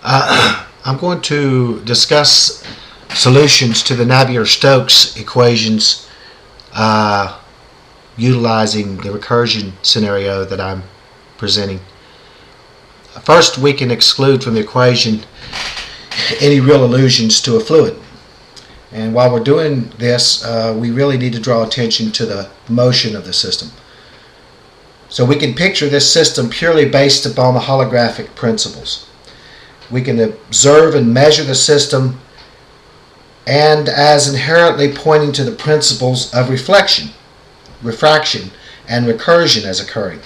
I'm going to discuss solutions to the Navier-Stokes equations utilizing the recursion scenario that I'm presenting. First, we can exclude from the equation any real allusions to a fluid. And while we're doing this, we really need to draw attention to the motion of the system. So we can picture this system purely based upon the holographic principles. We can observe and measure the system and as inherently pointing to the principles of reflection, refraction, and recursion as occurring.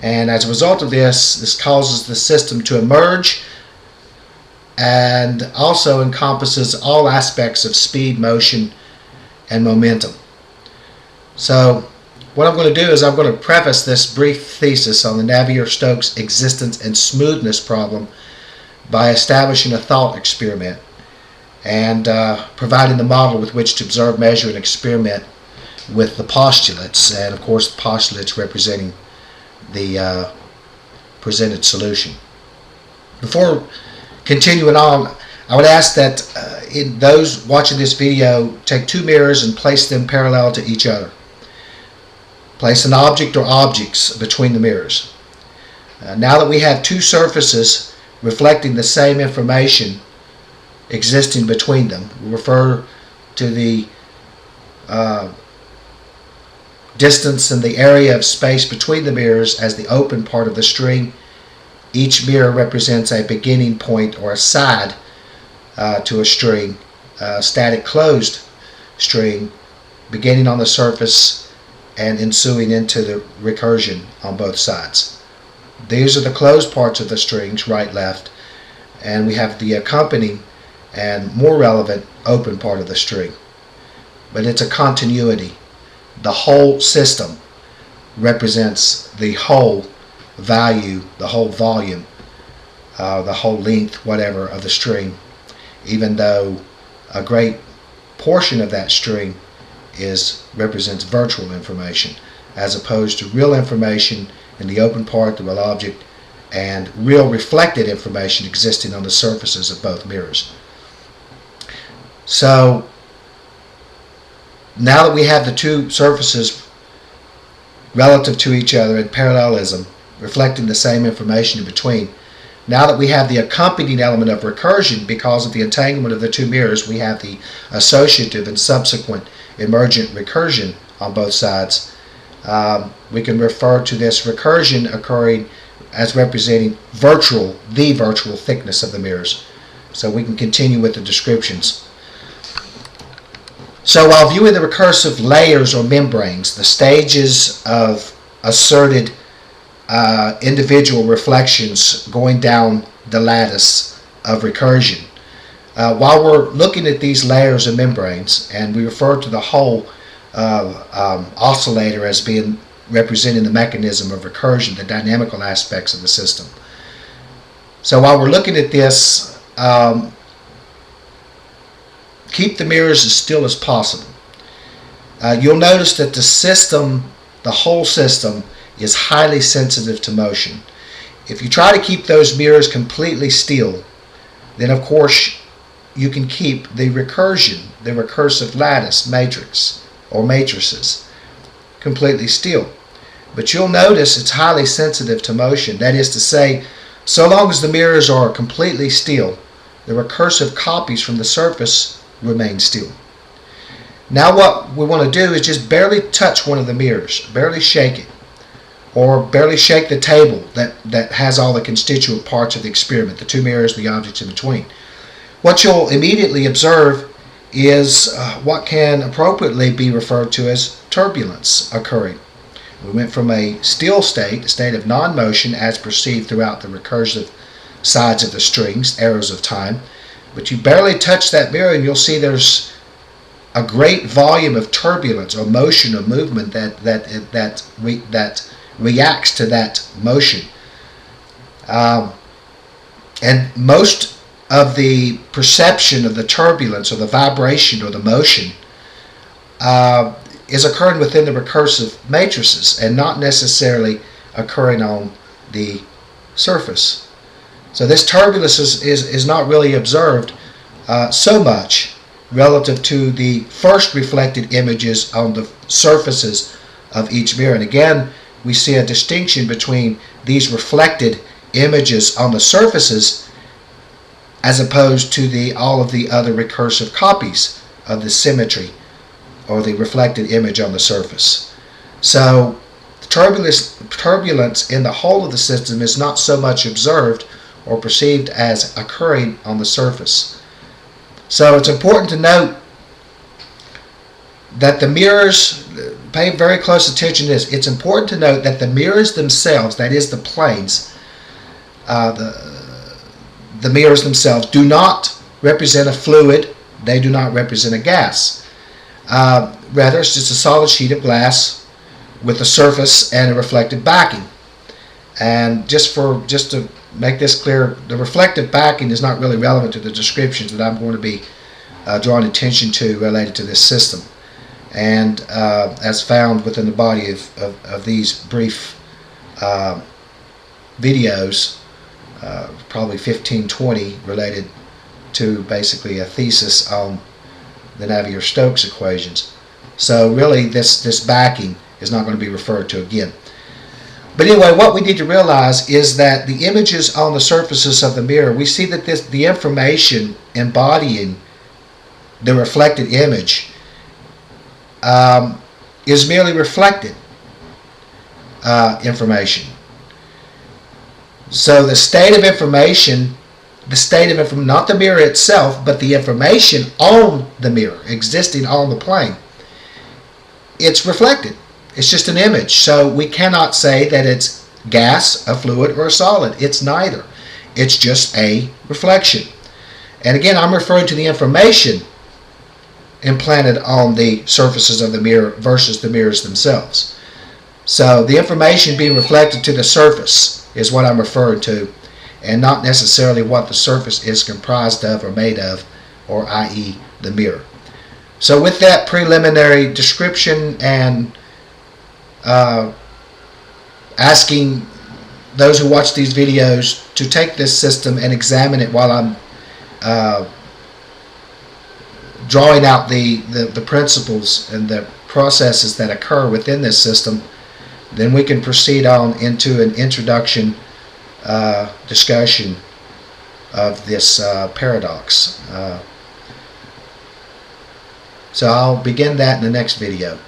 And as a result of this causes the system to emerge and also encompasses all aspects of speed, motion, and momentum. So what I'm going to do is I'm going to preface this brief thesis on the Navier-Stokes existence and smoothness problem by establishing a thought experiment and providing the model with which to observe, measure, and experiment with the postulates, and of course the postulates representing the presented solution. Before continuing on, I would ask that in those watching this video take two mirrors and place them parallel to each other. Place an object or objects between the mirrors. Now that we have two surfaces reflecting the same information existing between them, we refer to the distance and the area of space between the mirrors as the open part of the string. Each mirror represents a beginning point or a side to a string, a static closed string beginning on the surface and ensuing into the recursion on both sides. These are the closed parts of the strings, right, left, and we have the accompanying and more relevant open part of the string. But it's a continuity. The whole system represents the whole value, the whole volume, the whole length, whatever, of the string, even though a great portion of that string represents virtual information as opposed to real information in the open part, the real object, and real reflected information existing on the surfaces of both mirrors. So now that we have the two surfaces relative to each other in parallelism, reflecting the same information in between, now that we have the accompanying element of recursion because of the entanglement of the two mirrors, we have the associative and subsequent emergent recursion on both sides. We can refer to this recursion occurring as representing the virtual thickness of the mirrors. So we can continue with the descriptions. So while viewing the recursive layers or membranes, the stages of asserted individual reflections going down the lattice of recursion, while we're looking at these layers of membranes, and we refer to the whole oscillator as being representing the mechanism of recursion, the dynamical aspects of the system. So while we're looking at this, keep the mirrors as still as possible. You'll notice that the system, the whole system, is highly sensitive to motion. If you try to keep those mirrors completely still, then of course you can keep the recursion, the recursive lattice matrix or matrices, completely still. But you'll notice it's highly sensitive to motion. That is to say, so long as the mirrors are completely still, the recursive copies from the surface remain still. Now what we want to do is just barely touch one of the mirrors, barely shake it, or barely shake the table that has all the constituent parts of the experiment, the two mirrors, the objects in between. What you'll immediately observe is what can appropriately be referred to as turbulence occurring. We went from a still state, a state of non-motion as perceived throughout the recursive sides of the strings, arrows of time, but you barely touch that mirror and you'll see there's a great volume of turbulence or motion or movement that reacts to that motion. And most of the perception of the turbulence or the vibration or the motion is occurring within the recursive matrices and not necessarily occurring on the surface. So this turbulence is not really observed so much relative to the first reflected images on the surfaces of each mirror. And again, we see a distinction between these reflected images on the surfaces as opposed to all of the other recursive copies of the symmetry or the reflected image on the surface. So turbulence in the whole of the system is not so much observed or perceived as occurring on the surface. So it's important to note that the mirrors, pay very close attention to this, it's important to note that the mirrors themselves, that is the planes, the mirrors themselves do not represent a fluid, they do not represent a gas. Rather, it's just a solid sheet of glass with a surface and a reflective backing. And just to make this clear, the reflective backing is not really relevant to the descriptions that I'm going to be drawing attention to related to this system. And as found within the body of these brief videos, probably 15-20, related to basically a thesis on the Navier-Stokes equations. So really this backing is not going to be referred to again. But anyway, what we need to realize is that the images on the surfaces of the mirror, we see that the information embodying the reflected image is merely reflected information. So the state of information, not the mirror itself, but the information on the mirror, existing on the plane, it's reflected. It's just an image. So we cannot say that it's gas, a fluid, or a solid. It's neither. It's just a reflection. And again, I'm referring to the information implanted on the surfaces of the mirror versus the mirrors themselves. So the information being reflected to the surface is what I'm referring to, and not necessarily what the surface is comprised of or made of, or i.e. the mirror. So with that preliminary description and asking those who watch these videos to take this system and examine it while I'm drawing out the principles and the processes that occur within this system, then we can proceed on into an introduction discussion of this paradox. So I'll begin that in the next video.